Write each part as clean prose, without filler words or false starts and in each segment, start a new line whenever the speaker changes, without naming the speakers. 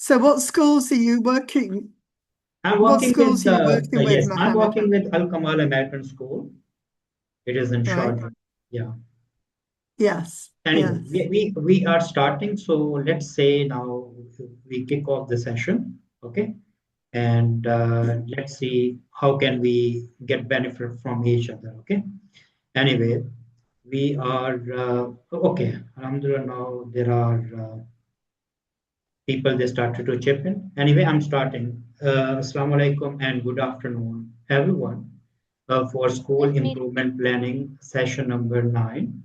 So what schools are you working?
I'm
What
working with
schools are you working with,
yes, I'm
Mohammed?
working with Al Kamal American School. It is in
Right?
Sharjah. Yeah.
Yes,
Anyway,
yes.
we are starting. So let's say now we kick off the session. Okay. And let's see how can we get benefit from each other. Okay. Anyway, we are okay. Alhamdulillah, now there are people they started to chip in. Anyway, I'm starting. Assalamu alaikum and good afternoon, everyone, for school improvement planning session number 9.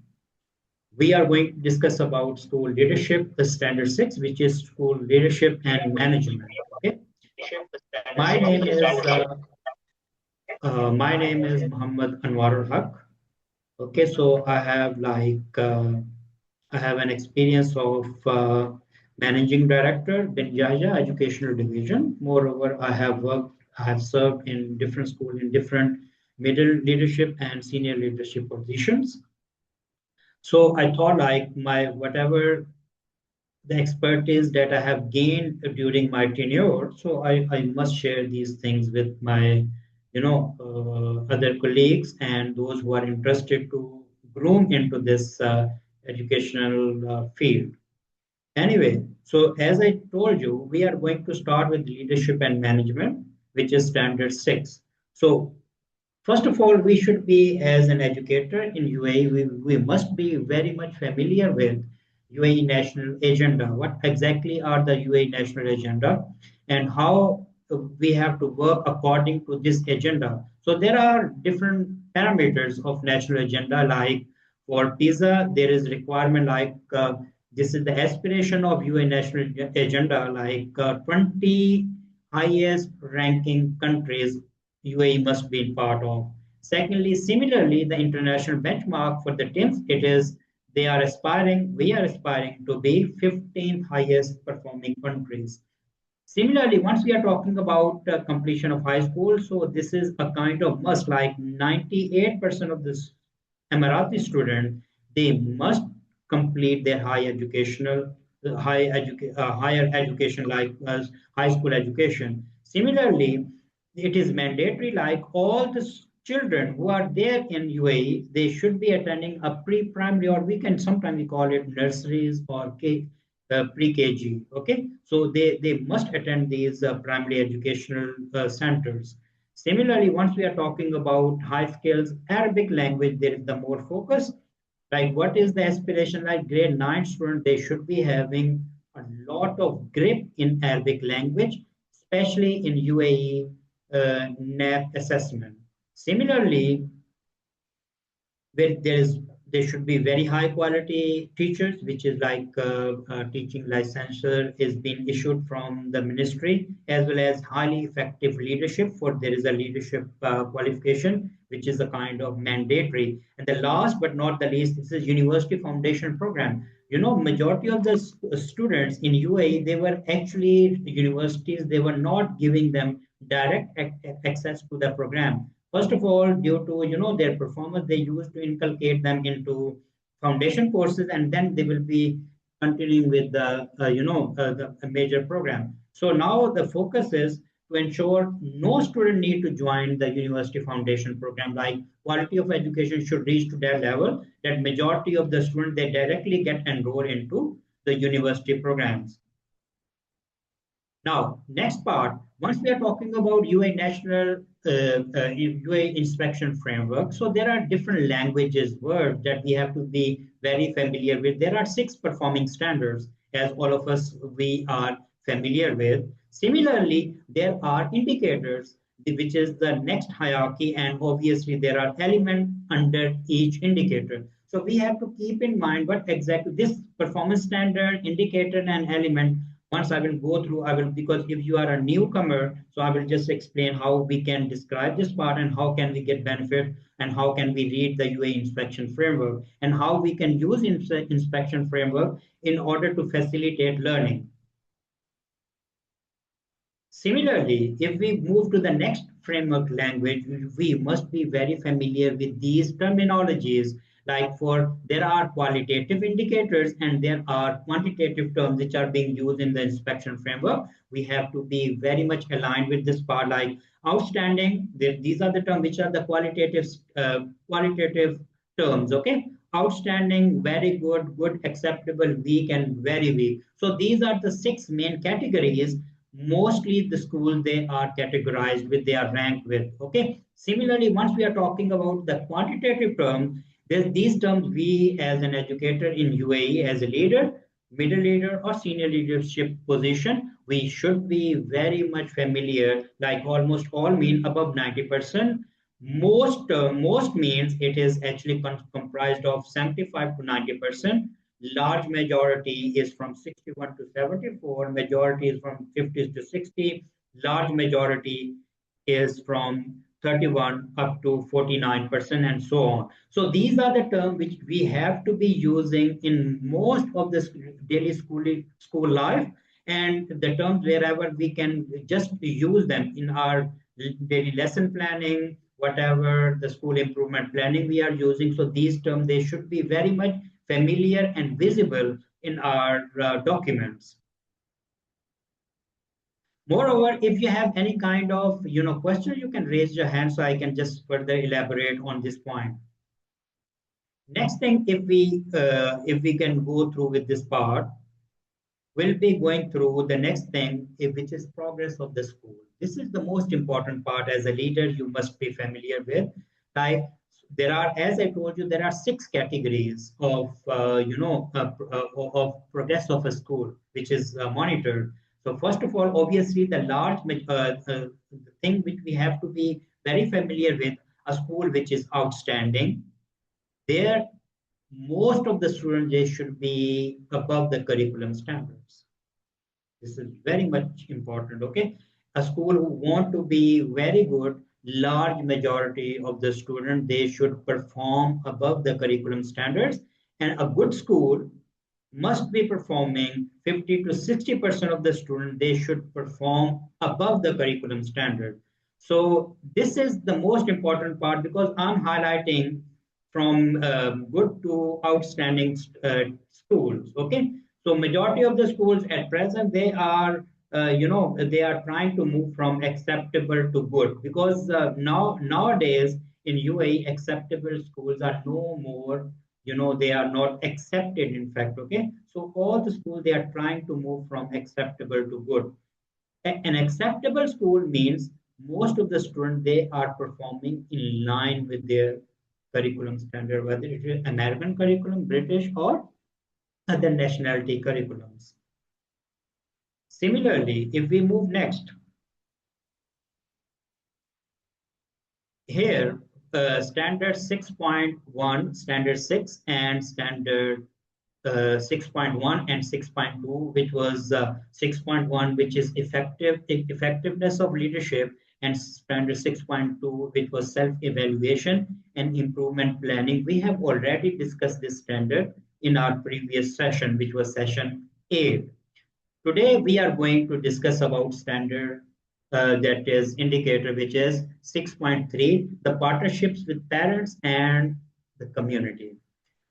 We are going to discuss about school leadership, the standard 6, which is school leadership and management. Okay. My name is Muhammad Anwarul Haq. Okay, so I have an experience of managing director, Binjaja Educational Division. Moreover, I have served in different schools in different middle leadership and senior leadership positions. So I thought like my whatever the expertise that I have gained during my tenure. So I must share these things with my, other colleagues and those who are interested to groom into this educational field. Anyway, so as I told you, we are going to start with leadership and management, which is standard 6. So first of all, we should be, as an educator in UAE, we must be very much familiar with UAE national agenda. What exactly are the UAE national agenda and how we have to work according to this agenda. So there are different parameters of national agenda, like for PISA, there is requirement like this is the aspiration of UAE national agenda, like 20 highest ranking countries UAE must be part of. Secondly, similarly, the international benchmark for the teams, we are aspiring to be 15th highest performing countries. Similarly, once we are talking about completion of high school, so this is a kind of must, like 98% of this Emirati student, they must complete their higher education, like high school education. Similarly, it is mandatory, like all the children who are there in UAE, they should be attending a pre-primary, or we can sometimes we call it nurseries or pre-KG. Okay, so they must attend these primary educational centers. Similarly, once we are talking about high skills Arabic language, there is the more focus. Like what is the aspiration? Like grade 9 student, they should be having a lot of grip in Arabic language, especially in UAE NAP assessment. Similarly, where there should be very high quality teachers, which is like teaching licensure is being issued from the ministry, as well as highly effective leadership. For there is a leadership qualification, which is a kind of mandatory. And the last but not the least, this is university foundation program. Majority of the students in UAE, they were actually universities, they were not giving them direct access to the program. First of all, due to their performance, they used to inculcate them into foundation courses, and then they will be continuing with the major program. So now the focus is to ensure no student need to join the university foundation program. Like quality of education should reach to that level that majority of the students they directly get enrolled into the university programs. Now, next part, once we are talking about UA national UA inspection framework, so there are different languages, words that we have to be very familiar with. There are 6 performing standards, as all of us we are familiar with. Similarly, there are indicators, which is the next hierarchy, and obviously there are elements under each indicator. So we have to keep in mind what exactly this performance standard, indicator, and element. Once I will go through, I will, because if you are a newcomer, so I will just explain how we can describe this part and how can we get benefit and how can we read the UA inspection framework and how we can use inspection framework in order to facilitate learning. Similarly, if we move to the next framework language, we must be very familiar with these terminologies, Like for there are qualitative indicators and there are quantitative terms which are being used in the inspection framework. We have to be very much aligned with this part. Like outstanding, these are the terms which are the qualitative terms. Okay, outstanding, very good, good, acceptable, weak, and very weak. So these are the six main categories. Mostly the schools they are categorized with, they are ranked with. Okay. Similarly, once we are talking about the quantitative terms, there's these terms we as an educator in UAE as a leader, middle leader, or senior leadership position, we should be very much familiar. Like almost all mean above 90%. Most means it is actually comprised of 75 to 90%. Large majority is from 61 to 74. Majority is from 50 to 60. Large majority is from 31 up to 49% and so on. So these are the terms which we have to be using in most of the daily school life, and the terms wherever we can just use them in our daily lesson planning, whatever the school improvement planning we are using. So these terms, they should be very much familiar and visible in our documents. Moreover, if you have any kind of question, you can raise your hand so I can just further elaborate on this point. Next thing, if we can go through with this part, we'll be going through the next thing, which is progress of the school. This is the most important part. As a leader, you must be familiar with. Like there are, as I told you, there are six categories of of progress of a school, which is monitored. So first of all, obviously, the thing which we have to be very familiar with, a school which is outstanding. There, most of the students they should be above the curriculum standards. This is very much important. Okay, a school who want to be very good, large majority of the student they should perform above the curriculum standards, and a good school must be performing 50 to 60% of the student they should perform above the curriculum standard. So this is the most important part because I'm highlighting from good to outstanding schools. Okay, so majority of the schools at present they are they are trying to move from acceptable to good because nowadays in UAE acceptable schools are no more, they are not accepted in fact. Okay, so all the schools they are trying to move from acceptable to good. An acceptable school means most of the students they are performing in line with their curriculum standard, whether it is American curriculum, British, or other nationality curriculums. Similarly, if we move next, here standard 6.1, standard 6, and standard 6.1 and 6.2, which was 6.1, which is effectiveness of leadership, and standard 6.2, which was self-evaluation and improvement planning. We have already discussed this standard in our previous session, which was session 8. Today, we are going to discuss about standard that is indicator, which is 6.3, the partnerships with parents and the community.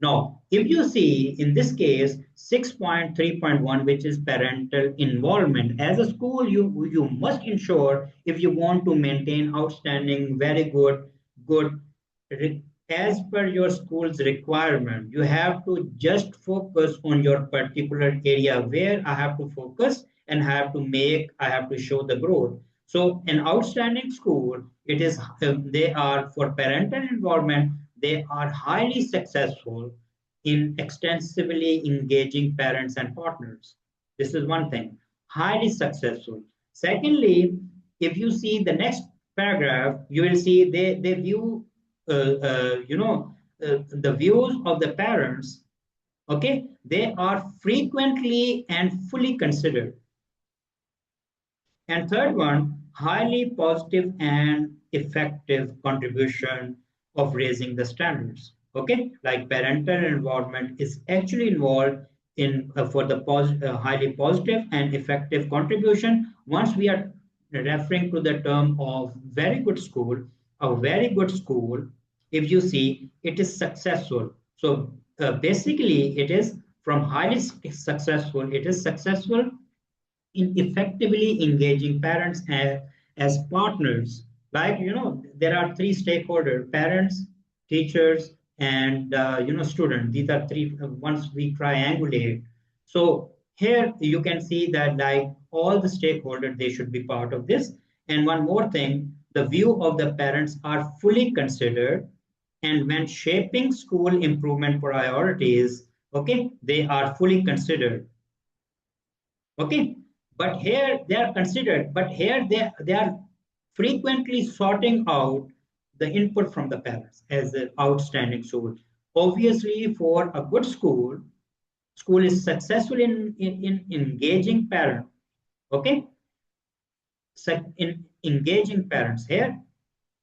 Now, if you see in this case, 6.3.1, which is parental involvement, as a school, you must ensure if you want to maintain outstanding, very good, as per your school's requirement, you have to just focus on your particular area where I have to focus and I have to show the growth. So an outstanding school, it is, they are for parental involvement, they are highly successful in extensively engaging parents and partners. This is one thing, highly successful. Secondly, if you see the next paragraph, you will see they view, the views of the parents, okay, they are frequently and fully considered. And third one, highly positive and effective contribution of raising the standards. Okay, like parental involvement is actually involved in for the highly positive and effective contribution. Once we are referring to the term of very good school, a very good school, if you see, it is successful. So basically, it is from highly successful, it is successful in effectively engaging parents as partners. Like, there are three stakeholders: parents, teachers, and students. These are three. Once we triangulate, so here you can see that like all the stakeholders, they should be part of this. And one more thing, the view of the parents are fully considered, and when shaping school improvement priorities, okay, they are fully considered. Okay, but here they are considered, but here they are frequently sorting out the input from the parents as an outstanding school. Obviously, for a good school is successful in engaging parents. Okay, in engaging parents. Here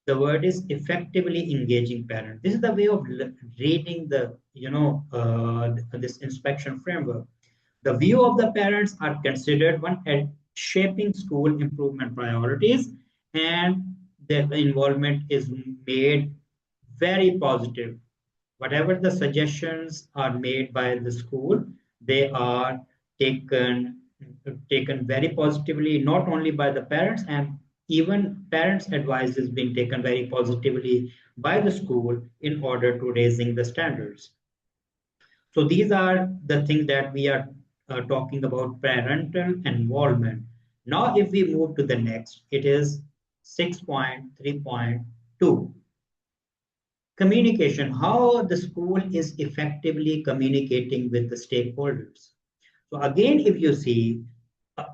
the word is effectively engaging parents. This is the way of reading the this inspection framework. The view of the parents are considered one at shaping school improvement priorities, and their involvement is made very positive. Whatever the suggestions are made by the school, they are taken taken very positively, not only by the parents, and even parents' advice is being taken very positively by the school in order to raising the standards. So these are the things that we are talking about parental involvement. Now, if we move to the next, it is 6.3.2. Communication, how the school is effectively communicating with the stakeholders. So again, if you see,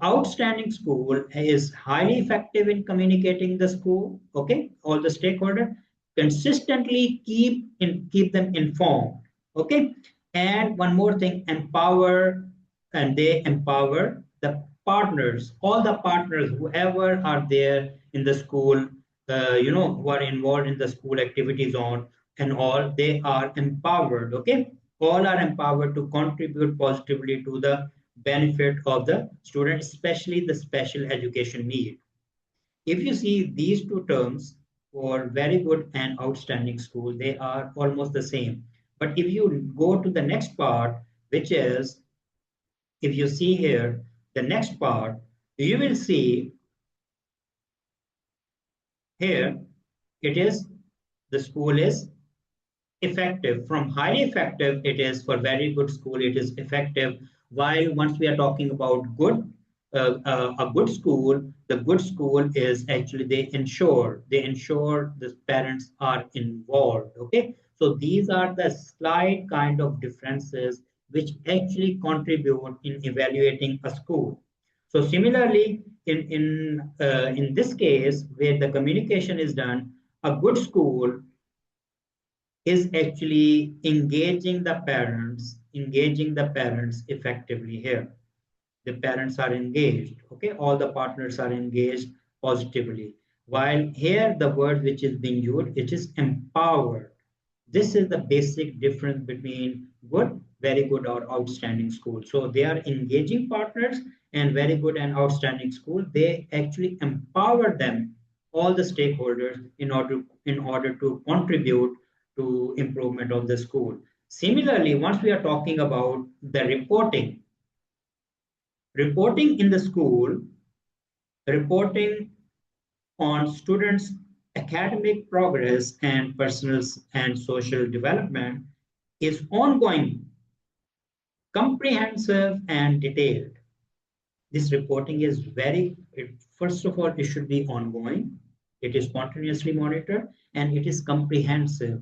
outstanding school is highly effective in communicating the school, okay, all the stakeholder, consistently keep them informed, okay. And one more thing, empower, and they empower the partners, all the partners, whoever are there in the school, who are involved in the school activities on and all, they are empowered, okay. All are empowered to contribute positively to the benefit of the student, especially the special education need. If you see these two terms for very good and outstanding school, they are almost the same. But if you go to the next part, which is, if you see here, the next part, you will see here, it is, the school is effective. From highly effective, it is for very good school, it is effective. While once we are talking about good, a good school, the good school is actually they ensure the parents are involved. Okay, so these are the slight kind of differences which actually contribute in evaluating a school. So similarly, in this case where the communication is done, a good school is actually engaging the parents effectively here. The parents are engaged, okay, all the partners are engaged positively. While here the word which is being used, it is empowered. This is the basic difference between good, very good, or outstanding school. So they are engaging partners, and very good and outstanding school, they actually empower them, all the stakeholders, in order to contribute to improvement of the school. Similarly, once we are talking about the reporting in the school, reporting on students' academic progress and personal and social development is ongoing, comprehensive, and detailed. This reporting is first of all, it should be ongoing, it is continuously monitored, and it is comprehensive,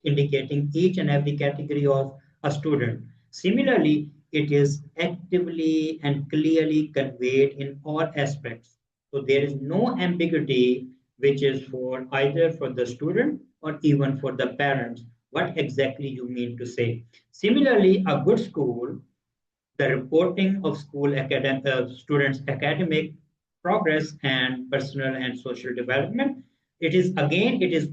indicating each and every category of a student. Similarly, it is actively and clearly conveyed in all aspects. So there is no ambiguity, which is for either for the student or even for the parents, what exactly you mean to say. Similarly, a good school, the reporting of students' academic progress and personal and social development. It is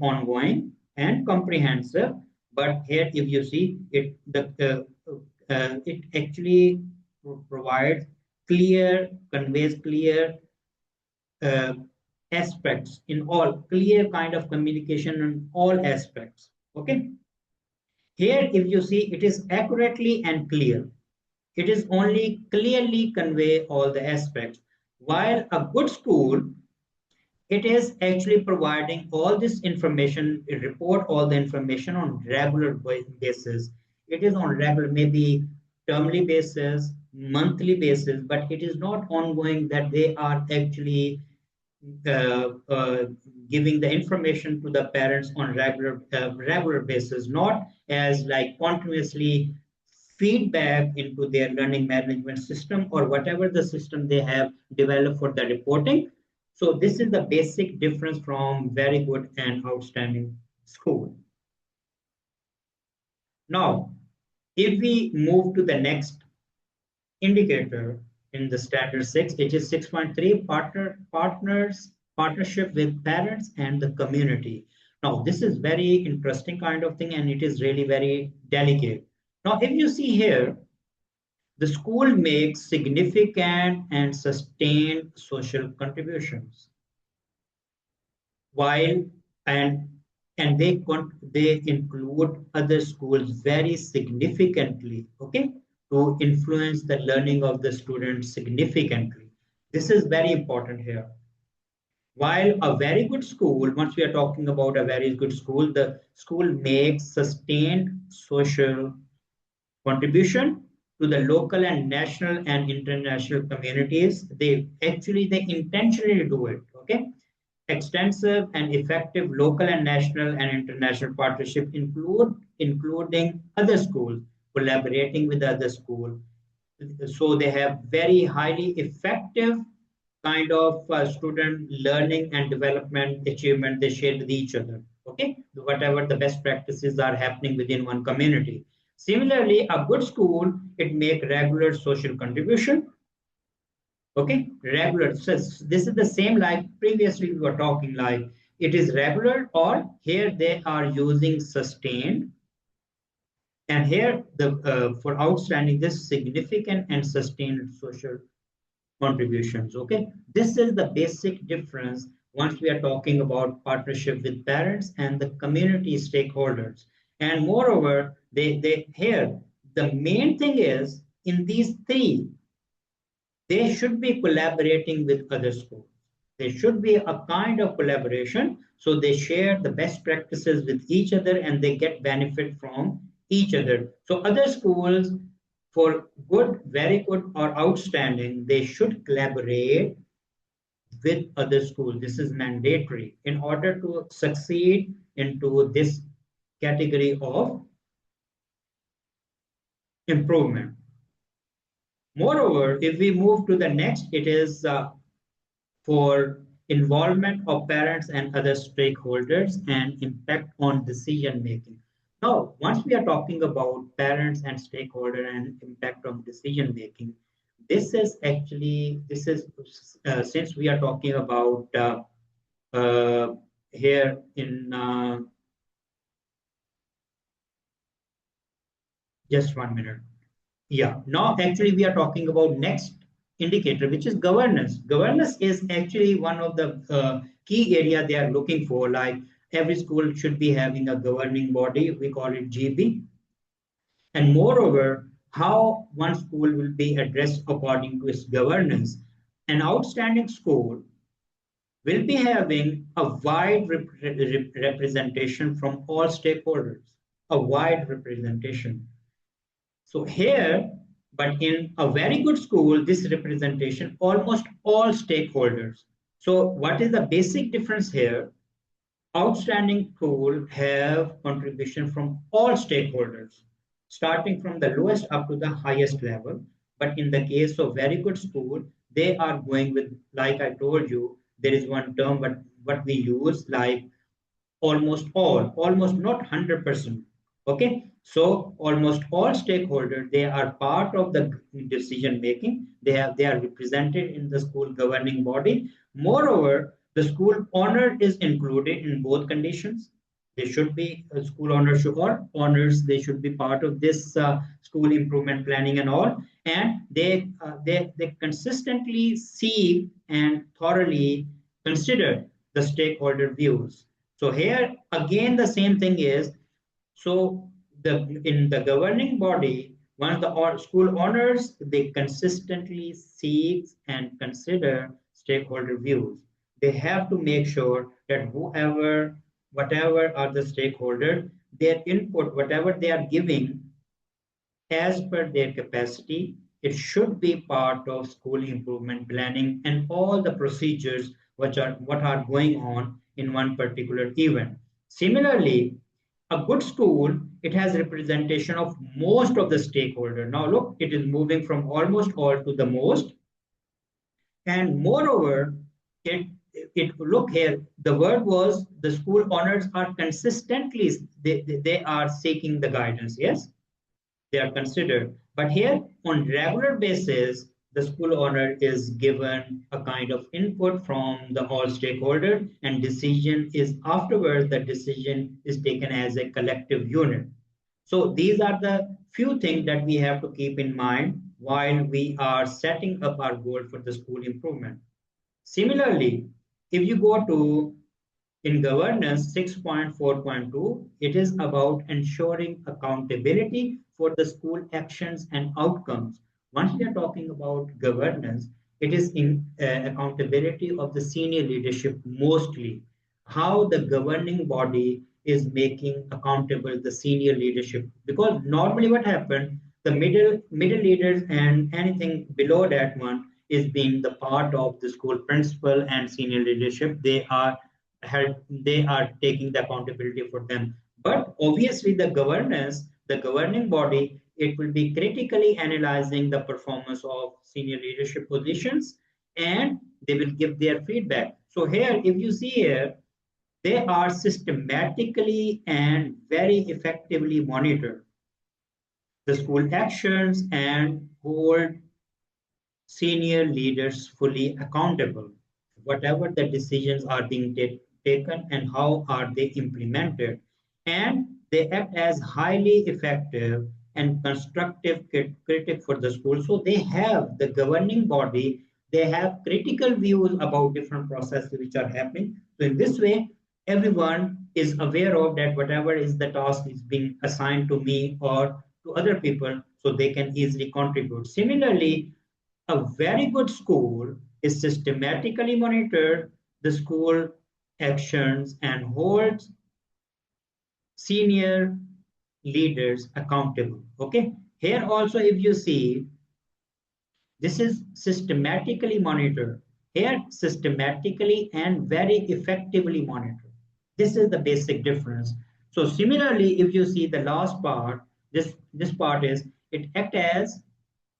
ongoing and comprehensive. But here, if you see it, it actually provides conveys clear uh, aspects in all, clear kind of communication in all aspects. Okay. Here, if you see, it is accurately and clear. It is only clearly convey all the aspects. While a good school, it is actually providing all this information, it report all the information on regular basis. It is on regular, maybe termly basis, monthly basis, but it is not ongoing that they are actually uh, uh, giving the information to the parents on regular basis, not as like continuously feedback into their learning management system or whatever the system they have developed for the reporting. So this is the basic difference from very good and outstanding school. Now, if we move to the next indicator in the standard 6, it is 6.3, partnership with parents and the community. Now this is very interesting kind of thing, and it is really very delicate. Now if you see here, the school makes significant and sustained social contributions while and they include other schools very significantly, okay, to influence the learning of the students significantly. This is very important here. While a very good school, once we are talking about a very good school, the school makes sustained social contribution to the local and national and international communities. They intentionally do it, okay. Extensive and effective local and national and international partnership including other schools, collaborating with other schools. So they have very highly effective kind of student learning and development achievement they share with each other. Okay, whatever the best practices are happening within one community. Similarly, a good school, it make regular social contribution. Okay, regular. So this is the same like previously we were talking like it is regular, or here they are using sustained, and here the for outstanding this significant and sustained social contributions. Okay, this is the basic difference once we are talking about partnership with parents and the community stakeholders. And moreover, they here the main thing is in these three they should be collaborating with other schools. There should be a kind of collaboration. So they share the best practices with each other and they get benefit from each other. So other schools, for good, very good, or outstanding, they should collaborate with other schools. This is mandatory in order to succeed into this category of improvement. Moreover, if we move to the next, it is for involvement of parents and other stakeholders and impact on decision making. Now, once we are talking about parents and stakeholder and impact on decision making, this is since we are talking about uh, here in just 1 minute. Yeah, now actually we are talking about next indicator, which is governance. Governance is actually one of the key area they are looking for. Like every school should be having a governing body. We call it GB. And moreover, how one school will be addressed according to its governance. An outstanding school will be having a wide representation from all stakeholders, a wide representation. So here, but in a very good school, this representation almost all stakeholders. So what is the basic difference here? Outstanding school have contribution from all stakeholders, starting from the lowest up to the highest level. But in the case of very good school, they are going with, like I told you, there is one term, but what we use like almost not 100%. Okay, so almost all stakeholders they are part of the decision making. They are represented in the school governing body. Moreover, the school owner is included in both conditions. They should be school owners should or owners. They should be part of this school improvement planning and all. And they consistently see and thoroughly consider the stakeholder views. So here again the same thing is, so in the governing body, once the school owners, they consistently seek and consider stakeholder views. They have to make sure that whatever are the stakeholders, their input, whatever they are giving, as per their capacity. It should be part of school improvement planning and all the procedures which are what are going on in one particular event. Similarly, a good school, it has representation of most of the stakeholder. Now look, it is moving from almost all to the most, and moreover, it it look here. The word was the school owners are consistently they are seeking the guidance. Yes, they are considered. But here, on regular basis, the school owner is given a kind of input from the all stakeholder, and decision is afterwards. The decision is taken as a collective unit. So these are the few things that we have to keep in mind while we are setting up our goal for the school improvement. Similarly, if you go to in governance 6.4.2, it is about ensuring accountability for the school actions and outcomes. Once we are talking about governance, it is in accountability of the senior leadership mostly. How the governing body is making accountable the senior leadership. Because normally what happened, the middle leaders and anything below that one is being the part of the school principal and senior leadership. They are taking the accountability for them. But obviously, the governance, the governing body, it will be critically analyzing the performance of senior leadership positions, and they will give their feedback. So here, if you see here, they are systematically and very effectively monitor the school actions and hold senior leaders fully accountable. Whatever the decisions are being taken and how are they implemented. And they act as highly effective and constructive critic for the school. So they have the governing body, they have critical views about different processes which are happening. So in this way, everyone is aware of that whatever is the task is being assigned to me or to other people, so they can easily contribute. Similarly, a very good school is systematically monitored the school actions and holds senior leaders accountable. Okay. Here also, if you see, this is systematically monitored. Here, systematically and very effectively monitored. This is the basic difference. So similarly, if you see the last part, this part is it acts as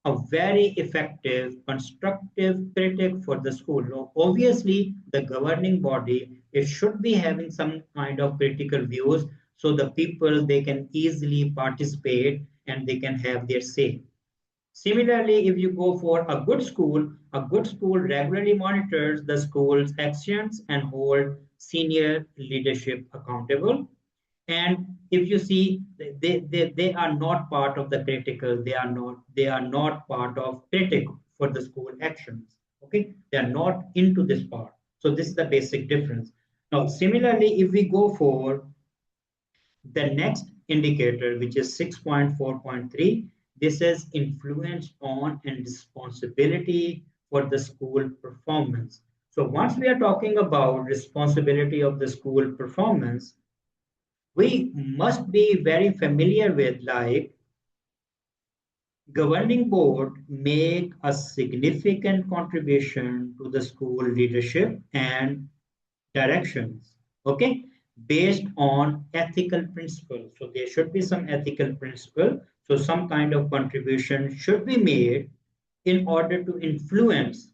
a very effective, constructive critic for the school. Now, obviously, the governing body, it should be having some kind of critical views so the people they can easily participate and they can have their say. Similarly, if you go for a good school regularly monitors the school's actions and hold senior leadership accountable. And if you see, they are not part of the critical, they are not part of critic for the school actions. Okay, they are not into this part. So this is the basic difference. Now, similarly, if we go for the next indicator, which is 6.4.3, this is influence on and responsibility for the school performance. So once we are talking about responsibility of the school performance, we must be very familiar with like governing board make a significant contribution to the school leadership and directions, okay, based on ethical principles. So there should be some ethical principle. So some kind of contribution should be made in order to influence,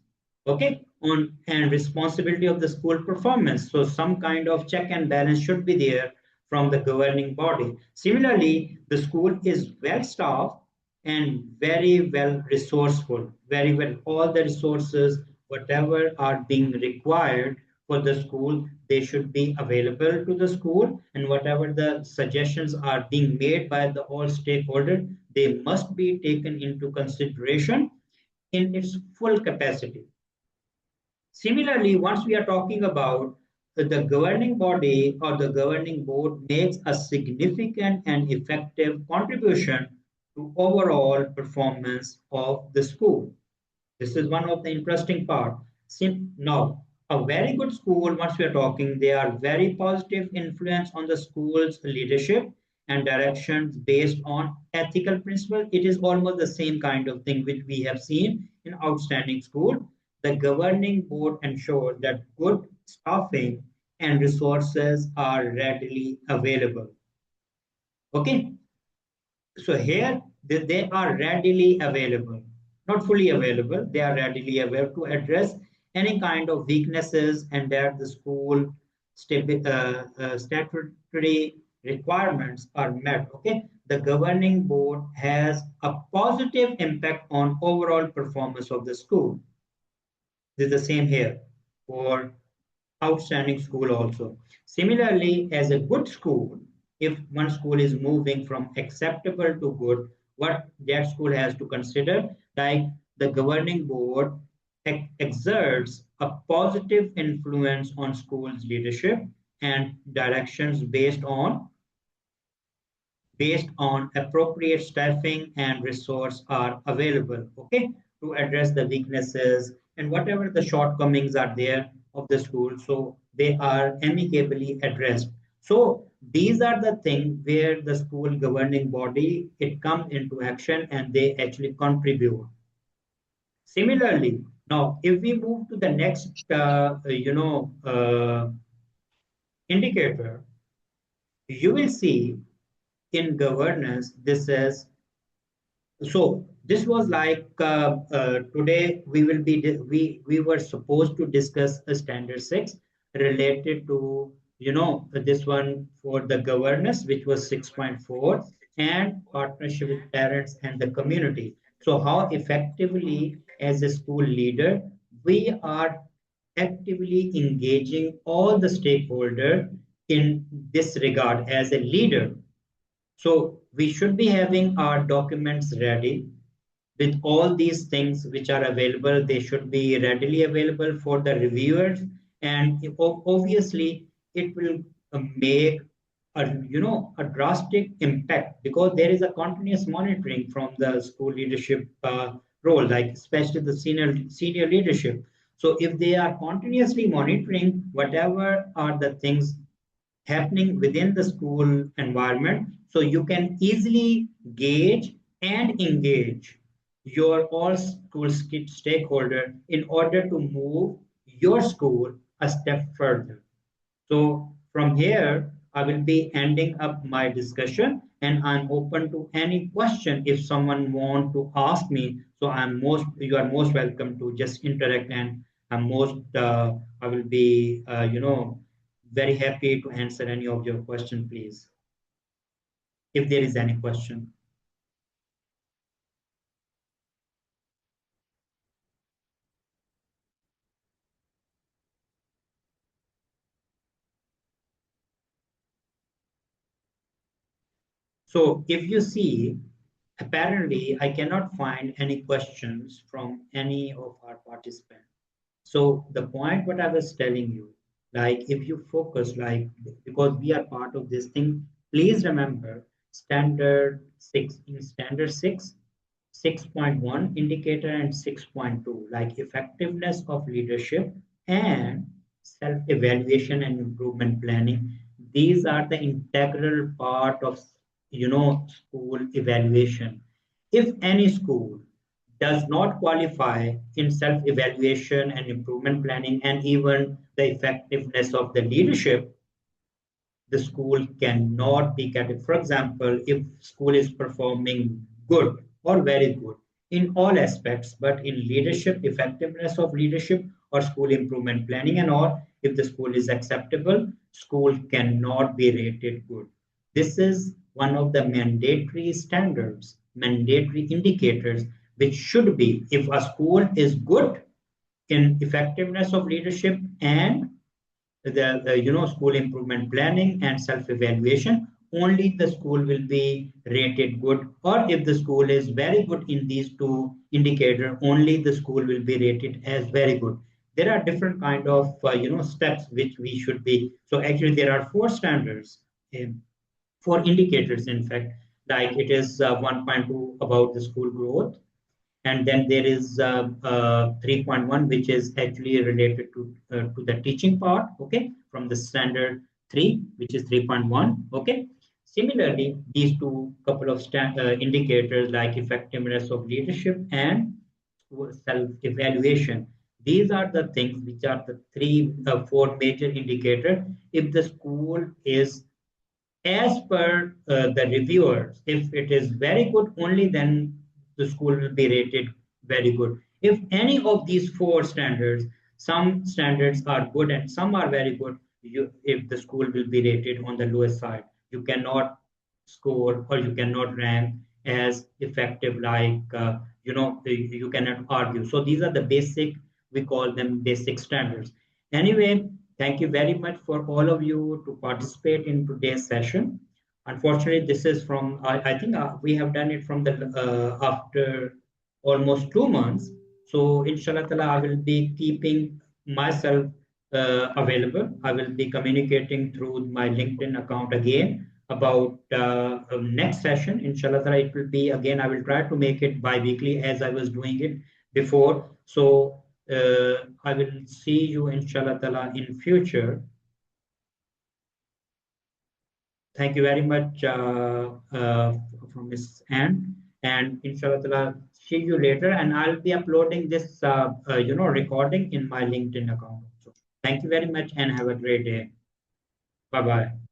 okay, on and responsibility of the school performance. So some kind of check and balance should be there from the governing body. Similarly, the school is well staffed and very well resourceful, very well. All the resources, whatever are being required for the school, they should be available to the school. And whatever the suggestions are being made by the all stakeholders, they must be taken into consideration in its full capacity. Similarly, once we are talking about the governing body or the governing board makes a significant and effective contribution to overall performance of the school. This is one of the interesting part. Now, a very good school, once we are talking, they are very positive influence on the school's leadership and directions based on ethical principle. It is almost the same kind of thing which we have seen in outstanding school. The governing board ensures that good staffing and resources are readily available. Okay, so here they are readily available, not fully available, they are readily available to address any kind of weaknesses and that the school statutory requirements are met. Okay, the governing board has a positive impact on overall performance of the school. This is the same here for outstanding school also. Similarly, as a good school, if one school is moving from acceptable to good, what that school has to consider, like the governing board exerts a positive influence on school's leadership and directions based on appropriate staffing and resource are available, okay, to address the weaknesses and whatever the shortcomings are there of the school, so they are amicably addressed. So these are the things where the school governing body it comes into action and they actually contribute. Similarly, now if we move to the next indicator, you will see in governance this is. So this was like today we were supposed to discuss a standard six related to this one for the governance which was 6.4 and partnership with parents and the community. So how effectively as a school leader we are actively engaging all the stakeholder in this regard as a leader. So we should be having our documents ready with all these things which are available. They should be readily available for the reviewers, and obviously it will make a drastic impact because there is a continuous monitoring from the school leadership role, like especially the senior leadership. So if they are continuously monitoring whatever are the things happening within the school environment, so you can easily gauge and engage your all school stakeholder in order to move your school a step further. So from here, I will be ending up my discussion and I'm open to any question if someone want to ask me. So you are most welcome to just interact and I will be, very happy to answer any of your question, please, if there is any question. So if you see, apparently I cannot find any questions from any of our participants. So the point what I was telling you, like if you focus, like because we are part of this thing, please remember standard six, 6.1 indicator and 6.2, like effectiveness of leadership and self-evaluation and improvement planning. These are the integral part of school evaluation. If any school does not qualify in self-evaluation and improvement planning and even the effectiveness of the leadership, the school cannot be categorized. For example, if school is performing good or very good in all aspects, but in leadership, effectiveness of leadership or school improvement planning and all, if the school is acceptable, school cannot be rated good. This is one of the mandatory standards, mandatory indicators, which should be if a school is good in effectiveness of leadership and the school improvement planning and self-evaluation, only the school will be rated good, or if the school is very good in these two indicators, only the school will be rated as very good. there are different kind of steps which we should be. So actually, there are four standards, um, four indicators, in fact. Like it is 1.2 about the school growth, and then there is 3.1 which is actually related to the teaching part, okay, from the standard 3 which is 3.1, okay. Similarly, these two couple of indicators like effectiveness of leadership and self evaluation, these are the things which are the three four major indicators. If the school is as per the reviewers, if it is very good, only then the school will be rated very good. If any of these four standards, some standards are good and some are very good, if the school will be rated on the lowest side, you cannot score or you cannot rank as effective like you cannot argue. So these are the basic, we call them basic standards. Anyway, thank you very much for all of you to participate in today's session. Unfortunately, this is from, I think we have done it from the after almost 2 months. So inshallah ta'ala, I will be keeping myself available. I will be communicating through my LinkedIn account again about next session. Inshallah ta'ala, it will be again, I will try to make it bi-weekly as I was doing it before. So I will see you inshallah ta'ala in future. Thank you very much from Ms. Anne. And inshallah ta'ala, see you later. And I'll be uploading this recording in my LinkedIn account. So thank you very much and have a great day. Bye bye.